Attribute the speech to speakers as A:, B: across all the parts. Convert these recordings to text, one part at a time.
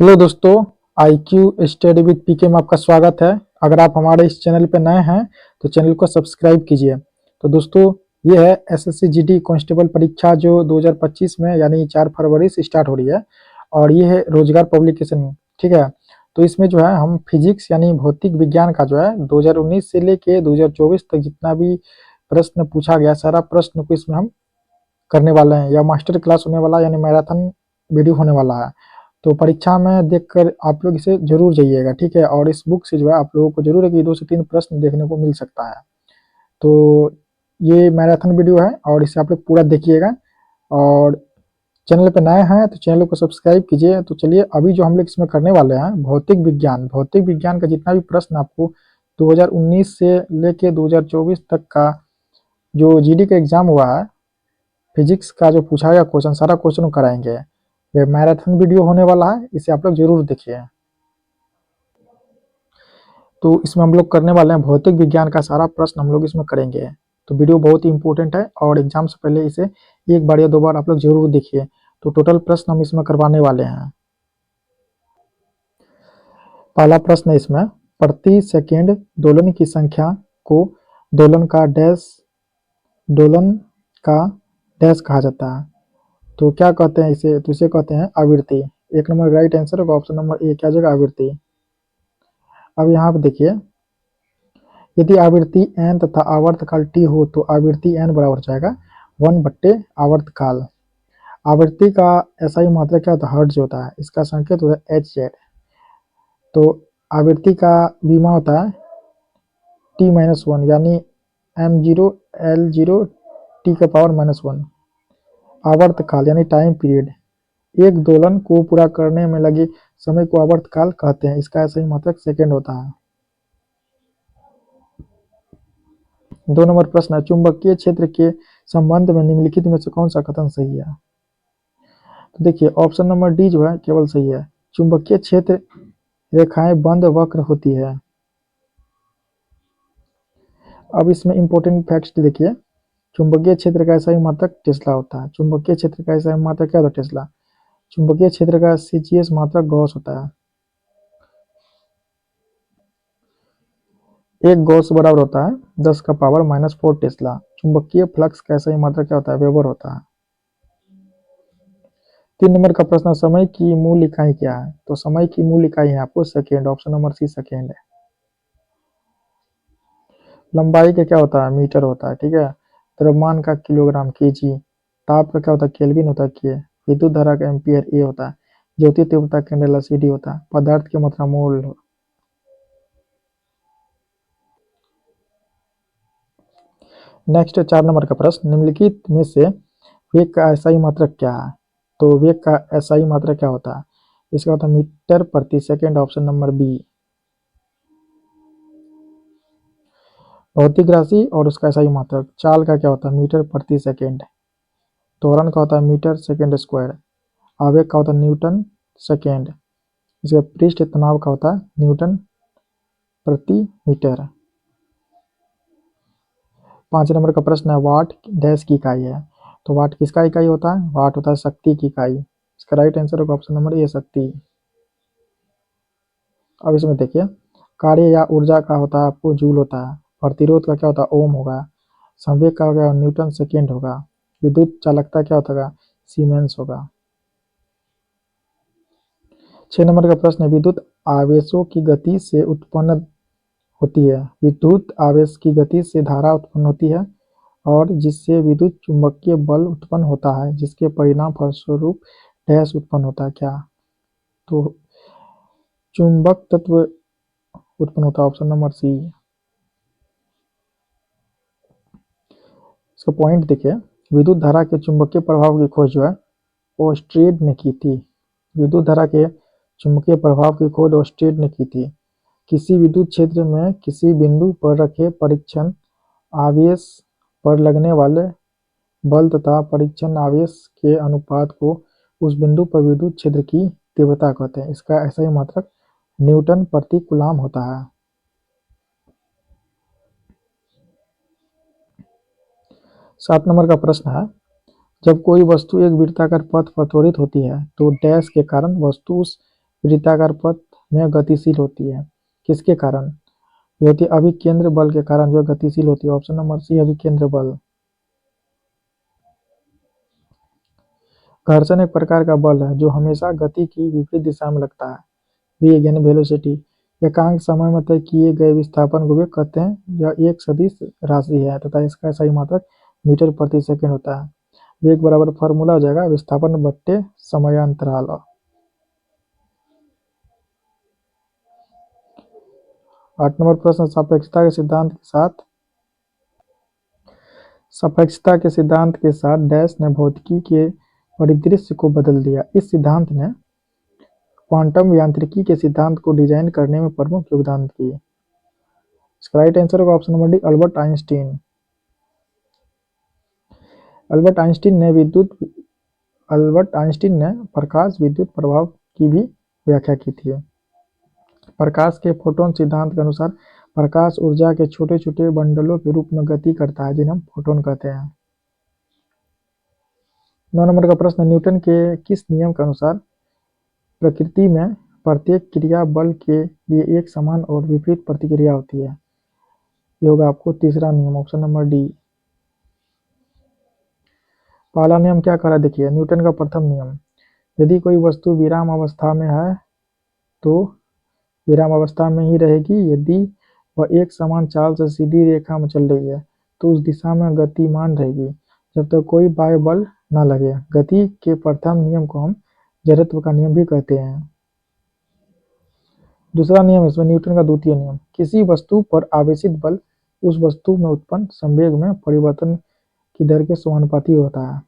A: Hello दोस्तों, IQ study with पीके में आपका स्वागत है। अगर आप हमारे इस चैनल पर नए हैं तो चैनल को सब्सक्राइब कीजिए। तो दोस्तों, ये है एसएससी जीडी कांस्टेबल परीक्षा जो 2025 में यानी 4 फरवरी से स्टार्ट हो रही है और ये है रोजगार पब्लिकेशन। ठीक है, तो इसमें जो है हम फिजिक्स यानी भौतिक विज्ञान का जो है 2019 से लेके 2024 तक जितना भी प्रश्न पूछा गया सारा प्रश्न को इसमें हम करने वाले हैं या मास्टर क्लास होने वाला यानी मैराथन वीडियो होने वाला है। तो परीक्षा में देखकर आप लोग इसे जरूर जाइएगा, ठीक है। और इस बुक से जो है आप लोगों को जरूर है कि 2 से 3 प्रश्न देखने को मिल सकता है। तो ये मैराथन वीडियो है और इसे आप लोग पूरा देखिएगा। और चैनल पे नए हैं तो चैनल को सब्सक्राइब कीजिए। तो चलिए, अभी जो हम लोग इसमें करने वाले हैं भौतिक विज्ञान का जितना भी प्रश्न आपको 2019 से लेके 2024 तक का जो जीडी का एग्जाम हुआ है, फिजिक्स का जो पूछा गया क्वेश्चन सारा क्वेश्चन कराएंगे। ये मैराथन वीडियो होने वाला है, इसे आप लोग जरूर देखिए। तो इसमें हम लोग करने वाले हैं भौतिक विज्ञान का सारा प्रश्न हम लोग इसमें करेंगे। तो वीडियो बहुत ही इंपॉर्टेंट है और एग्जाम से पहले इसे एक बार या 2 बार आप लोग जरूर देखिए। तो टोटल प्रश्न हम इसमें करवाने वाले हैं। पहला प्रश्न है इसमें, प्रति सेकेंड दोलन की संख्या को दोलन का डैश कहा जाता है। तो क्या कहते हैं इसे? तो इसे कहते हैं आवृत्ति। एक नंबर राइट आंसर होगा ऑप्शन नंबर ए, क्या जगह आवृत्ति। अब यहाँ पे देखिए, यदि आवृत्ति n तथा आवर्तकाल t हो तो आवृत्ति n बराबर हो जाएगा 1/, आवर्तकाल। आवृत्ति का SI मात्रक क्या होता है? हर्ट्ज होता है। इसका संकेत होता है Hz। तो आवृत्ति का बीमा होता है t-1 यानी m0 L0 t⁻⁻1। आवर्तकाल यानी टाइम पीरियड, एक दोलन को पूरा करने में लगे समय को आवर्तकाल कहते हैं। इसका SI मात्रक सेकेंड होता है। 2 नंबर प्रश्न है, चुंबकीय क्षेत्र के संबंध में निम्नलिखित में से कौन सा कथन सही है? तो देखिए, ऑप्शन नंबर डी जो है केवल सही है। चुंबकीय क्षेत्र रेखाएं बंद वक्र होती है। अब इसमें इंपॉर्टेंट फैक्ट्स देखिए, चुंबकीय क्षेत्र का SI मात्रक टेस्ला होता है। चुंबकीय क्षेत्र का SI मात्रक क्या होता है? टेस्ला। चुंबकीय क्षेत्र का CGS मात्रक गॉस होता है। एक गॉस बराबर होता है 10⁻⁻4 टेस्ला। चुंबकीय फ्लक्स का SI मात्रक क्या होता है? वेबर होता है। 3 नंबर का प्रश्न, समय की मूल इकाई क्या है? तो समय की मूल इकाई है आपको second, option number C second है। लंबाई का क्या होता है? मीटर होता है, ठीक है। द्रव्यमान का किलोग्राम केजी। ताप का क्या होता है? केल्विन होता है के। विद्युत धारा का एम्पियर ए होता है। ज्योति तीव्रता कैंडेला CD होता है। पदार्थ की मात्रा मोल। नेक्स्ट 4 नंबर का प्रश्न, निम्नलिखित में से वेग का SI मात्रक क्या है? तो वेग का SI मात्रक क्या होता है? इसका होता है मीटर प्रति सेकेंड, ऑप्शन नंबर बी। भौतिक राशि और उसका SI मात्रक, चाल का क्या होता है? मीटर प्रति सेकेंड। त्वरण का होता है मीटर सेकेंड स्क्वायर। आवेग का होता है न्यूटन सेकेंड। इसका पृष्ठ तनाव का होता है न्यूटन प्रति मीटर। 5 नंबर का प्रश्न है, वाट डैश की इकाई है? तो वाट किसका इकाई होता है? वाट होता है शक्ति की इकाई। इसका राइट आंसर होगा ऑप्शन नंबर ए, शक्ति। अब इसमें देखिए, कार्य या ऊर्जा का होता है आपको जूल होता है। प्रतिरोध का क्या होता है? ओम होगा। संवेग का होगा न्यूटन सेकेंड होगा। विद्युत चालकता क्या होता है? सीमेंस होगा। 6 नंबर का प्रश्न है, विद्युत आवेशों की गति से उत्पन्न होती है। विद्युत आवेश की गति से धारा उत्पन्न होती है और जिससे विद्युत चुंबकीय बल उत्पन्न होता है, जिसके परिणाम फलस्वरूप डैश उत्पन्न होता है। क्या? तो चुंबक तत्व उत्पन्न होता है, ऑप्शन नंबर सी। इसका पॉइंट देखिए, विद्युत धारा के चुंबकीय प्रभाव की खोज जो है ओस्ट्रेड ने की थी। विद्युत धारा के चुंबकीय प्रभाव की खोज ओस्ट्रेड ने की थी। किसी विद्युत क्षेत्र में किसी बिंदु पर रखे परीक्षण आवेश पर लगने वाले बल तथा परीक्षण आवेश के अनुपात को उस बिंदु पर विद्युत क्षेत्र की तीव्रता कहते हैं। इसका SI मात्रक न्यूटन प्रति कूलाम होता है। 7 नंबर का प्रश्न है, जब कोई वस्तु एक वृत्ताकार पथ पर त्वरित होती है तो डैश के कारण वस्तु उस वृत्ताकार पथ में गतिशील होती है, किसके कारण? ये होती है अभिकेंद्र बल के कारण जो गतिशील होती है। ऑप्शन नंबर सी अभिकेंद्र बल। घर्षण एक प्रकार का बल है जो हमेशा गति की विपरीत दिशा में लगता है। वेग यानी वेलोसिटी एकांक समय में तय किए गए विस्थापन को वेग कहते हैं। यह एक सदिश राशि है तथा इसका सही मात्रक मीटर प्रति सेकंड होता है। वेग बराबर फॉर्मूला हो जाएगा विस्थापन बट्टे समयांतराल। 8 नंबर प्रश्न, सापेक्षता के सिद्धांत के साथ डैश ने भौतिकी के परिदृश्य को बदल दिया। इस सिद्धांत ने क्वांटम यांत्रिकी के सिद्धांत को डिजाइन करने में प्रमुख योगदान दिए। इसका राइट आंसर होगा option number D Albert Einstein. Albert Einstein ने प्रकाश विद्युत प्रभाव की भी व्याख्या की थी। प्रकाश के फोटोन सिद्धांत के अनुसार प्रकाश ऊर्जा के छोटे छोटे बंडलों के रूप में गति करता है जिन्हें हम फोटोन कहते हैं। 9 नंबर का प्रश्न, न्यूटन के किस नियम के अनुसार प्रकृति में प्रत्येक क्रिया बल के लिए एक समान और विपरीत प्रतिक्रिया होती है? ये होगा आपको तीसरा नियम, ऑप्शन नंबर डी। पहला नियम क्या कह रहा है देखिए, न्यूटन का प्रथम नियम, यदि कोई वस्तु विराम अवस्था में है तो विराम अवस्था में ही रहेगी। यदि वह एक समान चाल से सीधी रेखा में चल रही है तो उस दिशा में गतिमान रहेगी जब तक कोई बाह्य बल न लगे। गति के प्रथम नियम को हम जड़त्व का नियम भी कहते हैं। दूसरा नियम इसमें न्यूटन का द्वितीय नियम, किसी वस्तु पर आवेशित बल उस वस्तु में उत्पन्न संवेग में परिवर्तन की दर के समानुपाती होता है।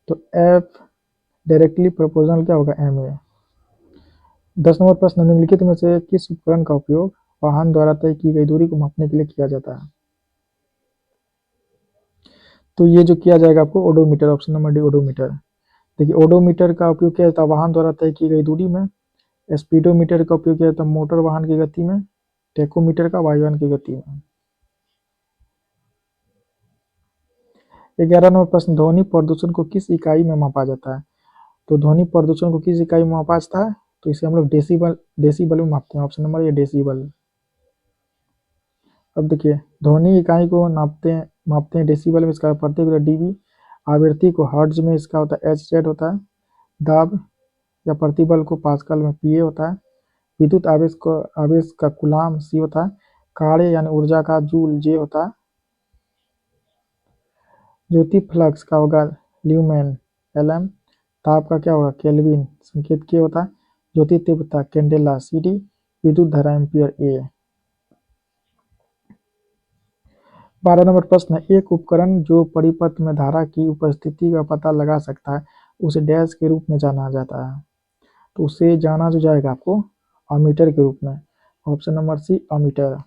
A: तो एफ डायरेक्टली प्रोपोर्शनल क्या होगा, एम ए। 10 नंबर प्रश्न, निम्नलिखित में से किस उपकरण का उपयोग वाहन द्वारा तय की गई दूरी को मापने के लिए किया जाता है? तो ये जो किया जाएगा आपको odometer, option number D odometer. देखिए ओडोमीटर का उपयोग किया जाता है वाहन द्वारा तय की गई दूरी में। स्पीडोमीटर का उपयोग किया जाता है मोटर वाहन की गति में। टेकोमीटर का वायुयान की गति में। 11 नंबर प्रश्न, ध्वनि प्रदूषण को किस इकाई में मापा जाता है? तो ध्वनि प्रदूषण को किस इकाई में मापा जाता है? तो इसे हम लोग डेसीबल में मापते हैं। Option number A decibel. अब देखिए ध्वनि इकाई को मापते हैं डेसीबल में, इसका प्रत्येक होता है डीबी। आवृत्ति को हर्ट्ज में इसका होता है एचजेड होता है। दाब या प्रतिबल को पास्कल में पीए होता है। विद्युत आवेश का कूलाम सी होता है। कार्य यानी ऊर्जा का जूल जे होता है। ज्योति फ्लक्स का होगा ल्यूमेन एलएम। ताप का क्या होगा केल्विन संकेत के होता है। ज्योति तीव्रता कैंडेला सीडी। विद्युत धारा एम्पियर ए। 12 नंबर प्रश्न, एक उपकरण जो परिपथ में धारा की उपस्थिति का पता लगा सकता है उसे डैश के रूप में जाना जाता है? तो उसे जाना जो जाएगा आपको अमीटर के रूप में। Option number C ammeter.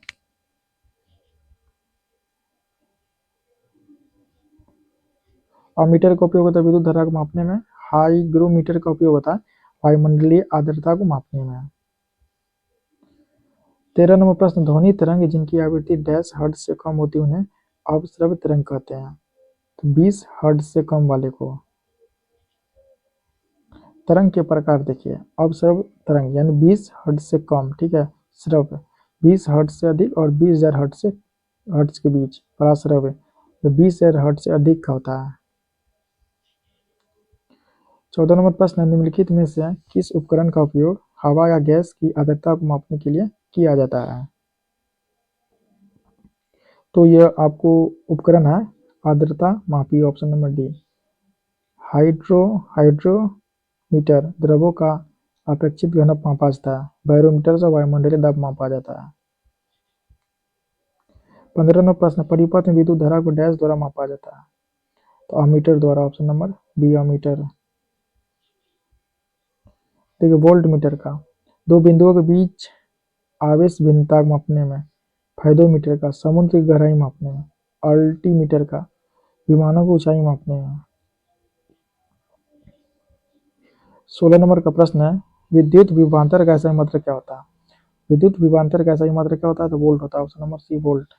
A: Ammeter का उपयोग होता है विद्युत धारा को मापने में। हाइग्रोमीटर का उपयोग होता है वायुमंडलीय आर्द्रता को मापने में। 13 नंबर प्रश्न, ध्वनि तरंग जिनकी आवृत्ति डैश हर्ट्ज से कम होती है उन्हें अपश्रव्य तरंग कहते हैं। तो 20 हर्ट्ज से कम वाले को। तरंग के प्रकार देखिए, अपश्रव्य तरंग यानी 20 हर्ट्ज से कम, ठीक है। श्रव्य 20 हर्ट्ज से अधिक और 20,000 हर्ट्ज के बीच। पराश्रव्य जो 20,000 हर्ट्ज से अधिक का होता है। 14 नंबर प्रश्न, निम्नलिखित में से किस उपकरण का उपयोग हवा या गैस की आर्द्रता को मापने के लिए किया जाता है? तो यह आपको उपकरण है आर्द्रता मापी, ऑप्शन नंबर डी। हाइड्रोमीटर द्रवों का अपेक्षित घनत्व मापा जाता है। बैरोमीटर से वायुमंडलीय दाब मापा जाता है। 15 नंबर प्रश्न, परिपथ में विद्युत धारा को डैश द्वारा मापा जाता है? तो अमीटर द्वारा, ऑप्शन नंबर बी अमीटर। देखिए वोल्ट मीटर का दो बिंदुओं के बीच आवेश भिन्नता मापने में। फाइडोमीटर का समुद्र की गहराई मापने में। अल्टीमीटर का विमानों की ऊंचाई मापने में। 16 नंबर का प्रश्न है, विद्युत विभवांतर का सही मात्रक क्या होता है? विद्युत विभवांतर का सही मात्रक क्या होता है? तो वोल्ट होता है, ऑप्शन नंबर सी वोल्ट।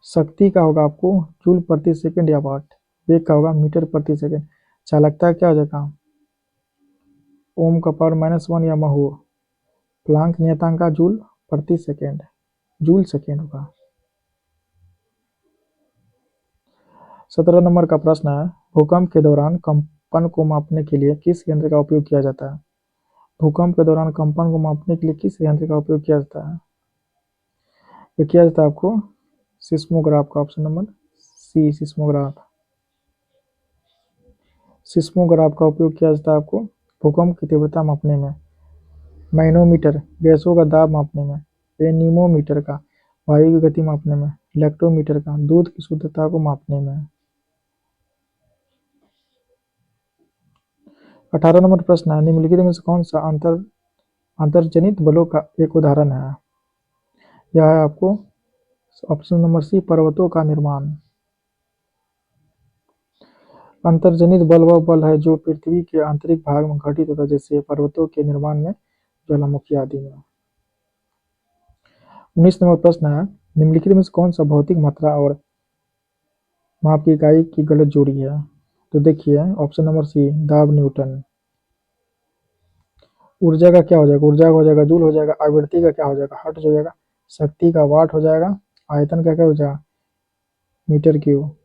A: शक्ति का होगा आपको जूल प्रति सेकंड या वाट। वेग का होगा मीटर प्रति सेकंड। चालकता क्या हो जाएगा ओम का पावर -1 या महो। प्लांक नियतांक का जूल प्रति सेकेंड, जूल सेकेंड होगा। 17 नंबर का प्रश्न है, भूकंप के दौरान कंपन को मापने के लिए किस यंत्र का उपयोग किया जाता है? भूकंप के दौरान कंपन को मापने के लिए किस यंत्र का उपयोग किया जाता है? ये किया जाता है आपको सिस्मोग्राफ का, option number C seismograph. Seismograph का उपयोग किया जाता है आपको भूकंप की तीव्रता मापने में। मैनोमीटर गैसों का दाब मापने में। एनीमोमीटर का वायु की गति मापने में। इलेक्ट्रोमीटर का दूध की शुद्धता को मापने में। 18 नंबर प्रश्न है, निम्नलिखित में से कौन सा अंतर्जनित बलों का एक उदाहरण है? यह है आपको ऑप्शन नंबर सी पर्वतों का निर्माण। अंतर्जनित बल वह बल है जो पृथ्वी के आंतरिक भाग में घटित होता है, जैसे पर्वतों के निर्माण में, ज्वालामुखी आदि में। 19 नंबर प्रश्न है, निम्नलिखित में से कौन सा भौतिक मात्रा और माप की इकाई की गलत जोड़ी है? तो देखिए ऑप्शन नंबर सी दाब न्यूटन। ऊर्जा का क्या हो जाएगा? ऊर्जा का हो जाएगा जूल हो जाएगा। आवृत्ति का क्या हो जाएगा? हर्ट्ज हो जाएगा। शक्ति का वाट हो जाएगा। आयतन का क्या हो जाएगा? Metre cube.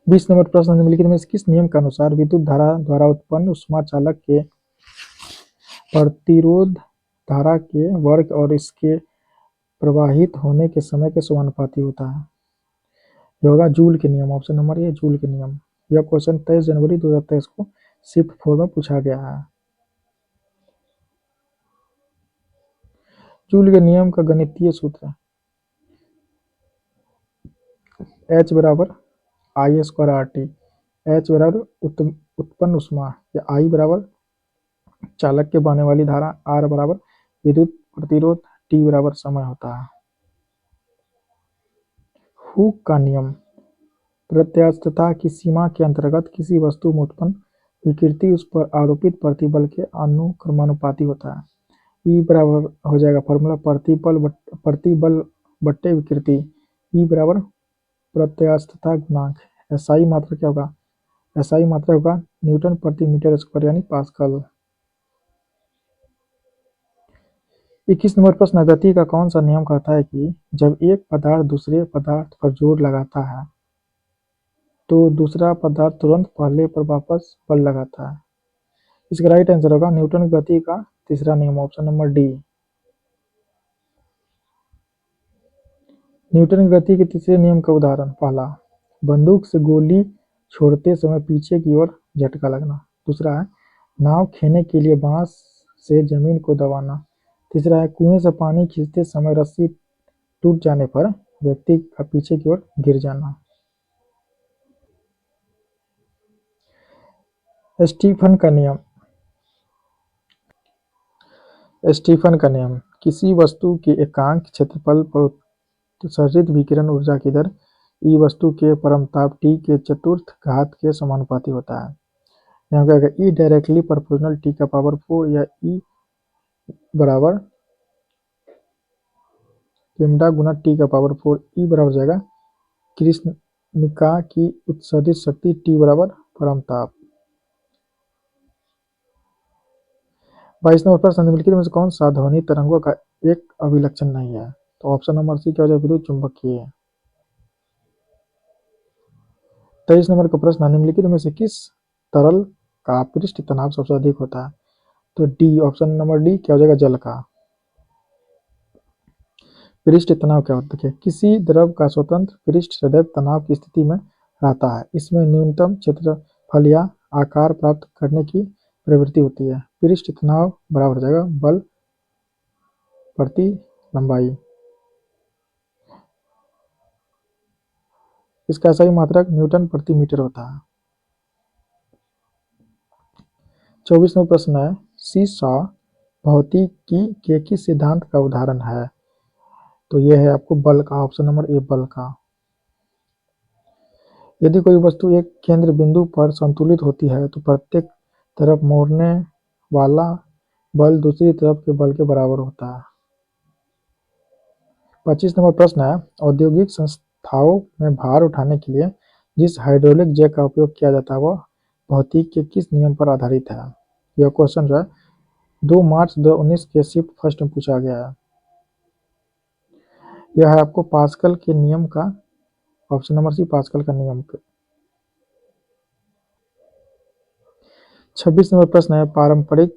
A: 20 नंबर प्रश्न, निम्नलिखित में से किस नियम के अनुसार विद्युत धारा द्वारा उत्पन्न ऊष्मा चालक के प्रतिरोध धारा के वर्ग और इसके प्रवाहित होने के समय के समानुपाती होता है? ये होगा जूल के नियम, ऑप्शन नंबर ए जूल के नियम। यह क्वेश्चन 23 जनवरी 2023 को शिफ्ट 4 में पूछा गया है। जूल के नियम का गणितीय सूत्र है H बराबर आई स्क्वायर आर टी। H बराबर उत्पन्न ऊष्मा, या I बराबर चालक के बहने वाली धारा, R बराबर विद्युत प्रतिरोध, T बराबर समय होता है। हुक का नियम, प्रत्यास्थता की सीमा के अंतर्गत किसी वस्तु में उत्पन्न विकृति उस पर आरोपित प्रतिबल के अनुक्रमानुपाती होता है। E बराबर हो जाएगा फॉर्मूला प्रतिबल बट्टे विकृति। E बराबर प्रत्यास्थता गुणांक। SI मात्रा क्या होगा? SI मात्रा होगा न्यूटन प्रति मीटर स्क्वायर यानी पास्कल। 21 नंबर प्रश्न, गति का कौन सा नियम कहता है कि जब एक पदार्थ दूसरे पदार्थ पर जोर लगाता है तो दूसरा पदार्थ तुरंत पहले पर वापस बल लगाता है? इसका राइट आंसर होगा न्यूटन गति का तीसरा नियम, ऑप्शन नंबर डी। न्यूटन गति के तीसरे नियम का उदाहरण, पहला बंदूक से गोली छोड़ते समय पीछे की ओर झटका लगना। दूसरा है नाव खेने के लिए बांस से जमीन को दबाना। तीसरा है कुएं से पानी खींचते समय रस्सी टूट जाने पर व्यक्ति का पीछे की ओर गिर जाना। स्टीफन का नियम। स्टीफन का नियम, किसी वस्तु के एकांक क्षेत्रफल पर उत्सर्जित विकिरण ऊर्जा की दर ई वस्तु के परमताप टी के चतुर्थ घात के समानुपाती होता है। यहाँ क्या ई डायरेक्टली प्रोपोर्शनल टी का पावर 4 या ई बराबर लेमडा गुना टी का पावर 4। ई बराबर हो जाएगा कृष्णिका की उत्सर्जित शक्ति टी बराबर परमताप। 22 नंबर प्रश्न, निम्नलिखित में से कौन सा ध्वनि तरंगों का एक अभिलक्षण नहीं है? तो ऑप्शन नंबर सी क्या हो जाएगा विद्युत चुंबकीय। 23 नंबर का प्रश्न, निम्नलिखित में से किस तरल का पृष्ठ तनाव सबसे अधिक होता है? तो डी, ऑप्शन नंबर डी क्या हो जाएगा जल का। पृष्ठ तनाव क्या होता है? किसी द्रव का स्वतंत्र पृष्ठ सदैव तनाव की स्थिति में रहता है। इसमें न्यूनतम क्षेत्रफल या आकार प्राप्त करने की प्रवृत्ति होती है। पृष्ठ तनाव बराबर हो जाएगा बल प्रति लंबाई। इसका सही मात्रक न्यूटन प्रति मीटर होता है। 24वां प्रश्न है, सीसॉ भौतिकी के किस सिद्धांत का उदाहरण है? तो यह है आपको बल का, ऑप्शन नंबर ए बल का। यदि कोई वस्तु एक केंद्र बिंदु पर संतुलित होती है तो प्रत्येक तरफ मोड़ने वाला बल दूसरी तरफ के बल के बराबर होता है। 25 नंबर प्रश्न है, औद्योगिक संस्थाओं में भार उठाने के लिए जिस हाइड्रोलिक जैक का उपयोग किया जाता है वह भौतिक के किस नियम पर आधारित है? यह क्वेश्चन जो है 2 मार्च 2019 के शिफ्ट फर्स्ट में पूछा गया है। यह है आपको पास्कल के नियम का, ऑप्शन नंबर सी पास्कल का नियम पे। 26 नंबर प्रश्न है, पारंपरिक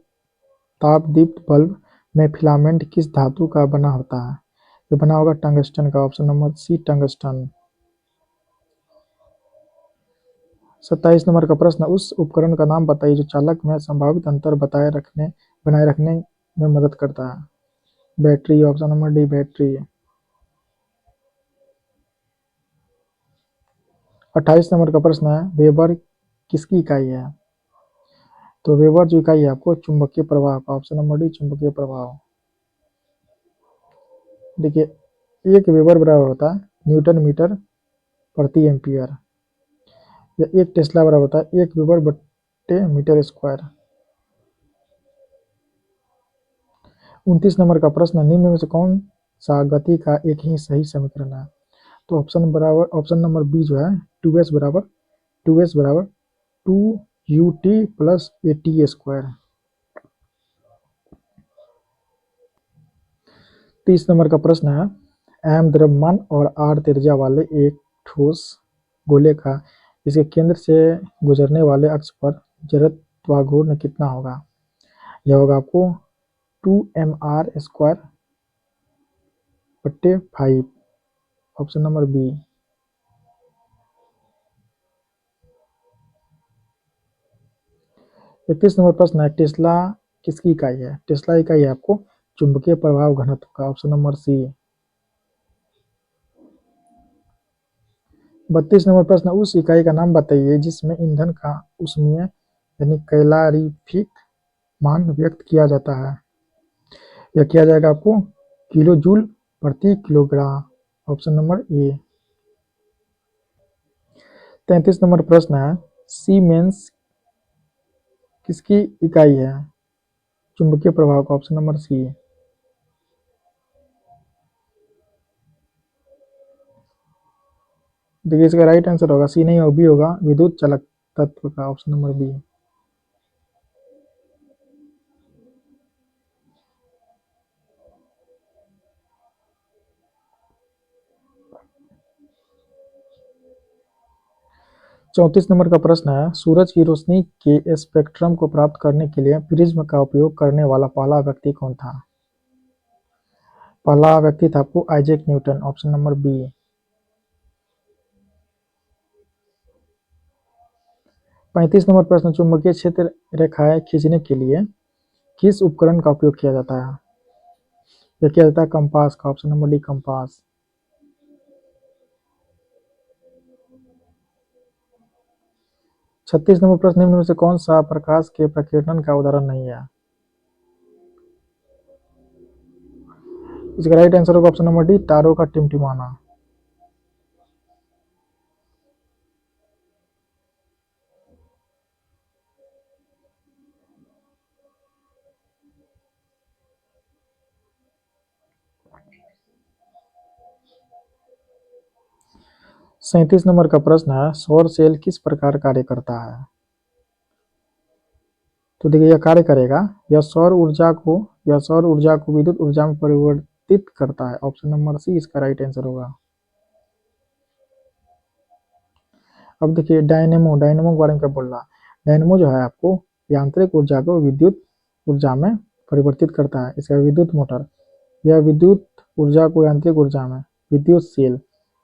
A: तापदीप्त बल्ब में फिलामेंट किस धातु का बना होता है? ये बना होगा टंगस्टन का, option number C tungsten. 27 number का प्रश्न, उस उपकरण का नाम बताइए जो चालक में संभावित अंतर बनाए रखने में मदद करता है। Battery, option number D battery. 28 number का प्रश्न है, वेबर किसकी इकाई है? तो वेबर जो इकाई है आपको चुंबकीय प्रवाह का, ऑप्शन नंबर डी चुंबकीय प्रवाह। देखिए, एक वेबर बराबर होता है न्यूटन मीटर प्रति एम्पियर, या एक टेस्ला बराबर होता है 1 वेबर बट्टे मीटर स्क्वायर। 29 नंबर का प्रश्न, निम्न में से कौन सा गति का एक ही सही समीकरण है? तो ऑप्शन नंबर बी जो है 2s बराबर 2ut plus at square. 30 number का प्रश्न है, m द्रव्यमान और r त्रिज्या वाले एक ठोस गोले का इसके केंद्र से गुजरने वाले अक्ष पर जड़त्वाघूर्ण कितना होगा? यह होगा आपको 2mr स्क्वायर बट्टे 5, ऑप्शन नंबर बी। 31 नंबर प्रश्न है, टेस्ला किसकी इकाई है? टेस्ला इकाई है आपको चुंबकीय प्रभाव घनत्व का, ऑप्शन नंबर सी। 32 नंबर प्रश्न, उस इकाई का नाम बताइए जिसमें ईंधन का ऊष्मीय यानी कैलोरीफिक मान व्यक्त किया जाता है। यह किया जाएगा आपको किलो जूल प्रति kilogram, option number A. 33 number प्रश्न है, सीमेंस किसकी इकाई है? चुंबकीय प्रभाव का, ऑप्शन नंबर सी। देखिए, इसका राइट आंसर होगा सी नहीं होगा, बी होगा विद्युत चालक तत्व का, ऑप्शन नंबर बी। 34 नंबर का प्रश्न है, सूरज की रोशनी के स्पेक्ट्रम को प्राप्त करने के लिए प्रिज्म का उपयोग करने वाला पहला व्यक्ति कौन था? पहला व्यक्ति था आपको Isaac Newton, option number B. 35 number प्रश्न, चुंबकीय क्षेत्र रेखाएं खींचने के लिए किस उपकरण का उपयोग किया जाता है? यह किया जाता है कंपास का, option number D compass. 36 number प्रश्न, निम्न में से कौन सा प्रकाश के प्रकीर्णन का उदाहरण नहीं है? इसका राइट आंसर होगा ऑप्शन नंबर डी तारों का टिमटिमाना। 37 नंबर का प्रश्न है, सौर सेल किस प्रकार कार्य करता है? तो देखिए, यह कार्य करेगा, यह सौर ऊर्जा को विद्युत ऊर्जा में परिवर्तित करता है, ऑप्शन नंबर सी इसका राइट आंसर होगा। अब देखिए, डायनेमो के बारे में क्या बोल रहा है? डायनेमो जो है आपको यांत्रिक ऊर्जा को विद्युत ऊर्जा में परिवर्तित करता है, इसका विद्युत मोटर। यह विद्युत ऊर्जा को यांत्रिक ऊर्जा में, विद्युत सेल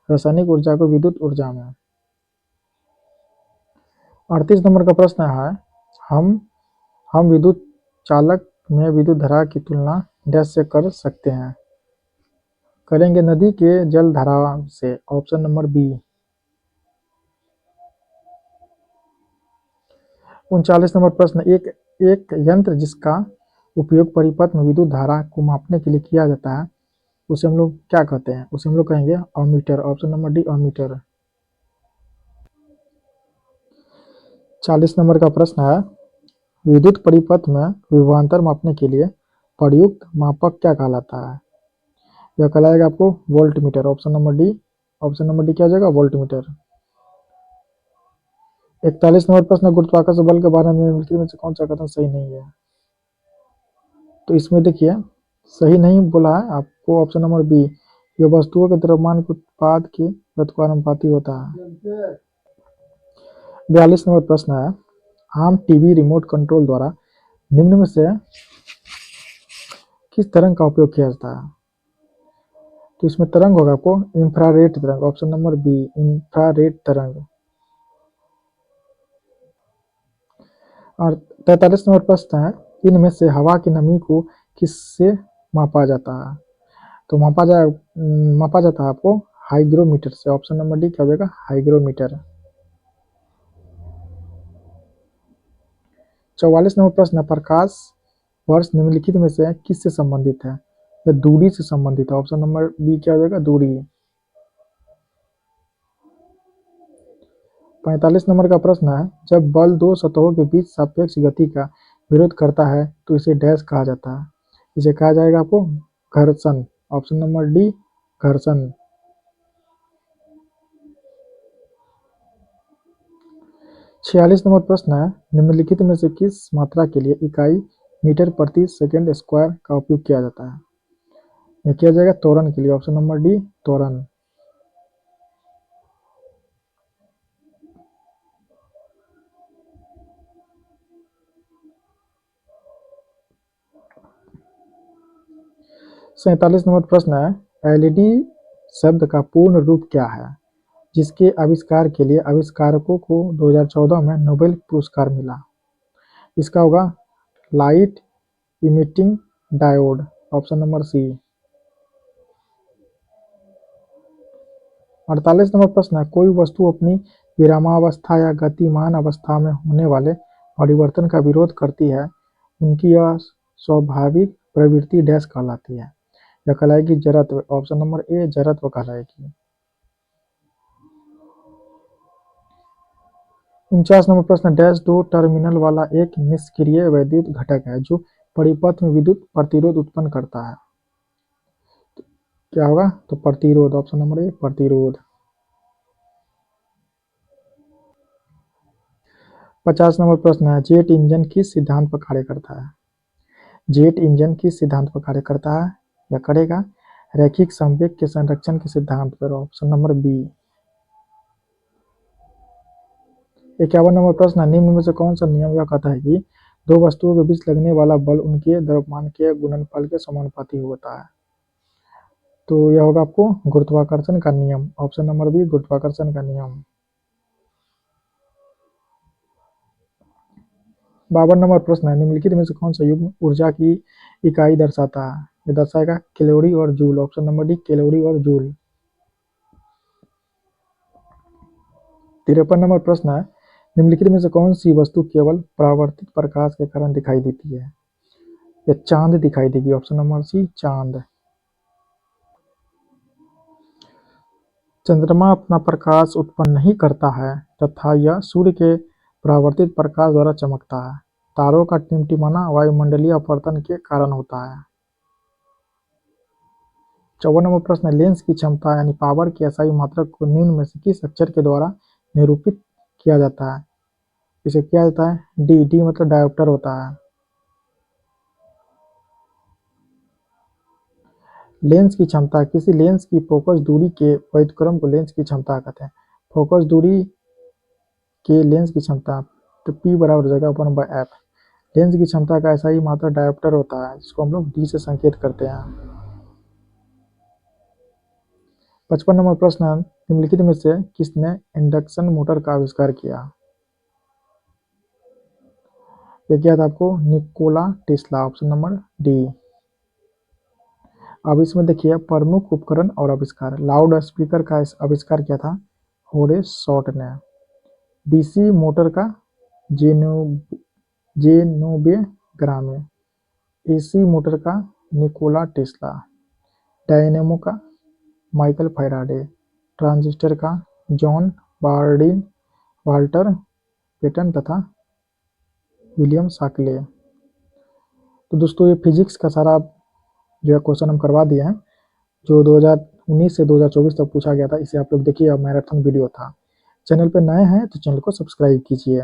A: रासायनिक ऊर्जा को विद्युत ऊर्जा में। 38 नंबर का प्रश्न है, हम हम विद्युत चालक में विद्युत धारा की तुलना डैश से कर सकते हैं? करेंगे नदी के जल धारा से, ऑप्शन नंबर बी। 39 नंबर प्रश्न, एक यंत्र जिसका उपयोग परिपथ में विद्युत धारा को मापने के लिए किया जाता है उसे हम लोग क्या कहते हैं? उसे हम लोग कहेंगे ammeter, option number D ammeter. 40 number का प्रश्न है, विद्युत परिपथ में विभवांतर मापने के लिए प्रयुक्त मापक क्या कहलाता है? यह कहलाएगा आपको voltmeter, option number D. Option number D क्या हो जाएगा? वोल्टमीटर। 41 नंबर प्रश्न, गुरुत्वाकर्षण बल के बारे में निम्नलिखित में से कौन सा कथन सही नहीं है? तो इसमें देखिए सही नहीं बोला है आपको ऑप्शन नंबर बी, ये वस्तुओं के द्रव्यमान के उत्पाद के व्युत्क्रमानुपाती होता है। 42 नंबर प्रश्न है, आम टीवी रिमोट कंट्रोल द्वारा निम्न में से किस तरंग का उपयोग किया जाता है? तो इसमें तरंग होगा आपको इंफ्रारेड तरंग, ऑप्शन नंबर बी इंफ्रारेड तरंग। और 43 नंबर प्रश्न है, इनमें से हवा की नमी को किससे मापा जाता है? तो मापा जाता है आपको हाइग्रोमीटर से, ऑप्शन नंबर डी क्या हो जाएगा हाइग्रोमीटर। 44 नंबर प्रश्न है, प्रकाश वर्ष निम्नलिखित में से किससे संबंधित है? या दूरी से संबंधित है, ऑप्शन नंबर बी क्या हो जाएगा दूरी। 45 नंबर का प्रश्न है, जब बल दो सतहों के बीच सापेक्ष गति का विरोध करता है तो इसे डैश कहा जाता है? इसे कहा जाएगा आपको घर्षण, ऑप्शन नंबर डी घर्षण। 46 नंबर प्रश्न है, निम्नलिखित में से किस मात्रा के लिए इकाई मीटर प्रति सेकंड स्क्वायर का उपयोग किया जाता है? यह किया जाएगा त्वरण के लिए, ऑप्शन नंबर डी त्वरण। 47 नंबर प्रश्न है, एलईडी शब्द का पूर्ण रूप क्या है जिसके आविष्कार के लिए आविष्कारकों को 2014 में नोबेल पुरस्कार मिला? इसका होगा light emitting diode, option number C. 48 number प्रश्न है, कोई वस्तु अपनी विरामावस्था या गतिमान अवस्था में होने वाले परिवर्तन का विरोध करती है, उनकी यह स्वाभाविक प्रवृत्ति डैश कहलाती है? यह कहलाएगी जड़त्व, ऑप्शन नंबर ए जड़त्व कहलाएगी। 49 नंबर प्रश्न, डैश दो टर्मिनल वाला एक निष्क्रिय वैद्युत घटक है जो परिपथ में विद्युत प्रतिरोध उत्पन्न करता है? क्या होगा? तो प्रतिरोध, ऑप्शन नंबर ए प्रतिरोध। 50 नंबर प्रश्न है, जेट इंजन किस सिद्धांत पर कार्य करता है? जेट इंजन किस सिद्धांत पर कार्य करता है या करेगा? रैखिक संवेग के संरक्षण के सिद्धांत पर, ऑप्शन नंबर बी। 51 नंबर प्रश्न है, निम्न में से कौन सा नियम यह कहता है कि दो वस्तुओं के बीच लगने वाला बल उनके द्रव्यमान के गुणनफल के समानुपाती होता है? तो यह होगा आपको गुरुत्वाकर्षण का नियम, ऑप्शन नंबर बी गुरुत्वाकर्षण का नियम। 52 नंबर प्रश्न है, निम्नलिखित में से कौन सा युग्म ऊर्जा की इकाई दर्शाता है? ये दर्शाएगा कैलोरी और joule, option number D calorie और जूल। 53 नंबर प्रश्न है, निम्नलिखित में से कौन सी वस्तु केवल परावर्तित प्रकाश के कारण दिखाई देती है? या चांद दिखाई देगी, ऑप्शन नंबर सी चांद। चंद्रमा अपना प्रकाश उत्पन्न नहीं करता है तथा यह सूर्य के परावर्तित प्रकाश द्वारा चमकता है। तारों का टिमटिमाना वायुमंडलीय अपवर्तन के कारण होता है। 54 नंबर प्रश्न है, लेंस की क्षमता यानी पावर की एसआई मात्रक को निम्न में से किस अक्षर के द्वारा निरूपित किया जाता है? इसे किया जाता है डी, डी मतलब डायोप्टर होता है। लेंस की क्षमता, किसी लेंस की फोकस दूरी के व्युत्क्रम को लेंस की क्षमता कहते हैं। फोकस दूरी के लेंस की क्षमता, तो P बराबर हो जाएगा 1/f। लेंस की क्षमता का ऐसा ही मात्रा डायोप्टर होता है जिसको हम लोग D से संकेत करते हैं। 55 नंबर प्रश्न, निम्नलिखित में से किसने इंडक्शन मोटर का आविष्कार किया? ये किया था आपको Nikola Tesla, option number D. अब इसमें देखिए प्रमुख उपकरण और आविष्कार, लाउड स्पीकर का आविष्कार किया था होरेस शॉर्ट ने। डीसी मोटर का जेनोबे ग्रामे। एसी मोटर का निकोला टेस्ला। डायनेमो का माइकल फैराडे। ट्रांजिस्टर का जॉन बार्डिन वाल्टर पेटन तथा विलियम शाक्ले। तो दोस्तों ये फिजिक्स का सारा जो है क्वेश्चन हम करवा दिए हैं, जो 2019 से 2024 तक पूछा गया था। इसे आप लोग देखिए, मैराथन वीडियो था। चैनल पे नए हैं तो चैनल को सब्सक्राइब कीजिए।